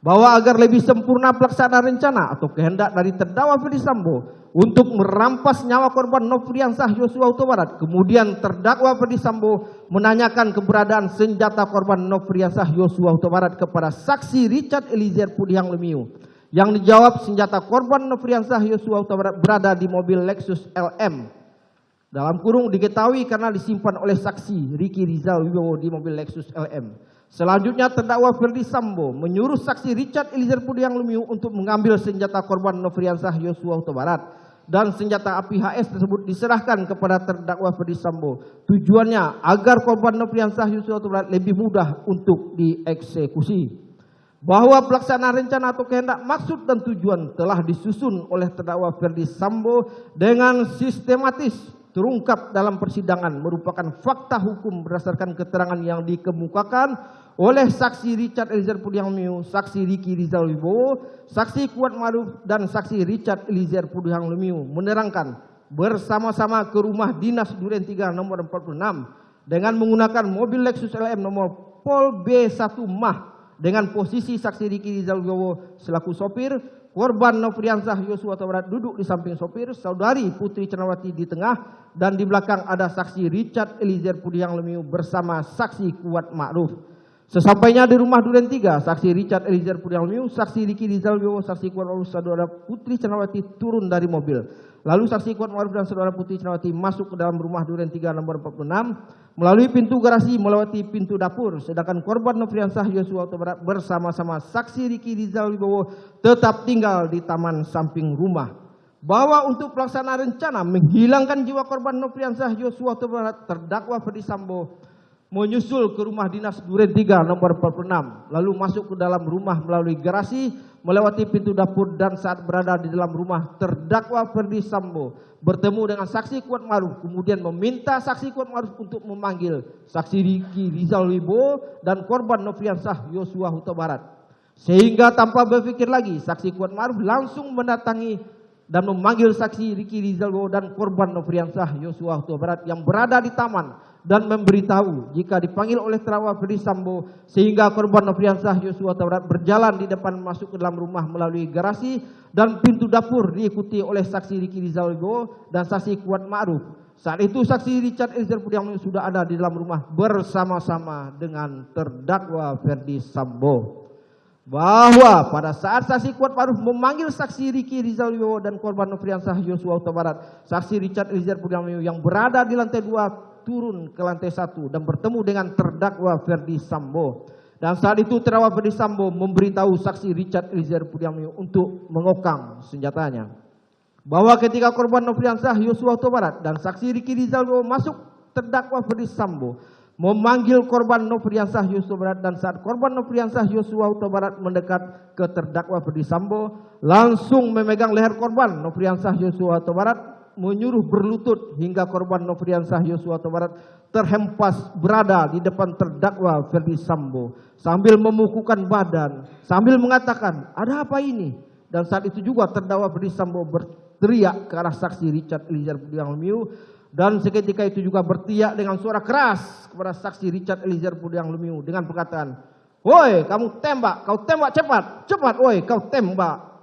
bahwa agar lebih sempurna pelaksanaan rencana atau kehendak dari terdakwa Ferdy Sambo untuk merampas nyawa korban Nofriansah Yosua Huta Barat, kemudian terdakwa Ferdy Sambo menanyakan keberadaan senjata korban Nofriansah Yosua Huta Barat kepada saksi Richard Eliezer Pudihang Lumiu. Yang dijawab, senjata korban Nofriansah Yosua Huta Barat berada di mobil Lexus LM. Dalam kurung diketahui karena disimpan oleh saksi Ricky Rizal Wibowo di mobil Lexus LM. Selanjutnya terdakwa Ferdy Sambo menyuruh saksi Richard Eliezer Pudihang Lumiu untuk mengambil senjata korban Nofriansah Yosua Huta Barat dan senjata api HS tersebut diserahkan kepada terdakwa Ferdy Sambo. Tujuannya agar korban Nofriansah Yosua Huta Barat lebih mudah untuk dieksekusi. Bahwa pelaksanaan rencana atau kehendak, maksud dan tujuan telah disusun oleh terdakwa Ferdy Sambo dengan sistematis, terungkap dalam persidangan, merupakan fakta hukum berdasarkan keterangan yang dikemukakan oleh saksi Richard Eliezer Pudihang Lumiu, saksi Ricky Rizal Wibowo, saksi Kuat Ma'ruf dan saksi Richard Eliezer Pudihang Lumiu menerangkan bersama-sama ke rumah dinas Duren 3 nomor 46 dengan menggunakan mobil Lexus LM nomor Pol B1 Mah dengan posisi saksi Ricky Rizal Wibowo selaku sopir, korban Nofriansah Yosua Huta Barat duduk di samping sopir, saudari Putri Cenrawati di tengah, dan di belakang ada saksi Richard Eliezer Pudihang Lumiu bersama saksi Kuat Ma'ruf. Sesampainya di rumah Duren 3, saksi Richard Eliezer Pudihang Lumiu, saksi Ricky Rizal Wibowo, saksi Kuat Ma'ruf, saudara Putri Cenrawati turun dari mobil. Lalu saksi Kuat Ma'ruf dan saudara Putri Cenrawati masuk ke dalam rumah Duren 3 nomor 46 melalui pintu garasi melewati pintu dapur, sedangkan korban Nofriansah Yosua Huta Barat bersama-sama saksi Ricky Rizal Wibowo tetap tinggal di taman samping rumah. Bahwa untuk pelaksanaan rencana menghilangkan jiwa korban Nofriansah Yosua Huta Barat, terdakwa Ferdy Sambo menyusul ke rumah dinas Duren 3 nomor 46, lalu masuk ke dalam rumah melalui garasi, melewati pintu dapur, dan saat berada di dalam rumah, terdakwa Ferdy Sambo bertemu dengan saksi Kuat Ma'ruf, kemudian meminta saksi Kuat Ma'ruf untuk memanggil saksi Ricky Rizal Wibowo dan korban Nofriansah Yosua Huta Barat. Sehingga tanpa berpikir lagi, saksi Kuat Ma'ruf langsung mendatangi dan memanggil saksi Ricky Rizal Wibowo dan korban Nofriansah Yosua Huta Barat yang berada di taman dan memberitahu jika dipanggil oleh terdakwa Ferdy Sambo, sehingga korban Nofriansah Yosua Huta Barat berjalan di depan masuk ke dalam rumah melalui garasi dan pintu dapur diikuti oleh saksi Ricky Rizal Wibowo dan saksi Kuat Ma'ruf. Saat itu saksi Richard Eliezer Pudihang Lumiu sudah ada di dalam rumah bersama-sama dengan terdakwa Ferdy Sambo. Bahwa pada saat saksi Kuat Ma'ruf memanggil saksi Ricky Rizal Wibowo dan korban Nofriansah Yosua Huta Barat, saksi Richard Eliezer Pudihang Lumiu yang berada di lantai 2 turun ke lantai 1 dan bertemu dengan terdakwa Ferdy Sambo. Dan saat itu terdakwa Ferdy Sambo memberitahu saksi Richard Eliezer Pudihang Lumiu untuk mengokang senjatanya. Bahwa ketika korban Nofriansah Yosua Huta Barat dan saksi Ricky Rizal Wibowo masuk, terdakwa Ferdy Sambo memanggil korban Nofriansah Yosua Barat, dan saat korban Nofriansah Yosua Huta Barat mendekat ke terdakwa Ferdy Sambo, langsung memegang leher korban Nofriansah Yosua Huta Barat, menyuruh berlutut hingga korban Nofriansah Yosua Huta Barat terhempas berada di depan terdakwa Ferdy Sambo sambil memukukan badan, sambil mengatakan, "Ada apa ini?" Dan saat itu juga terdakwa Ferdy Sambo berteriak ke arah saksi Richard Eliezer Pudihang Lumiu, dan seketika itu juga berteriak dengan suara keras kepada saksi Richard Eliezer Pudihang Lumiu dengan perkataan, "Woi, kamu tembak, kau tembak cepat, cepat, woi, kau tembak."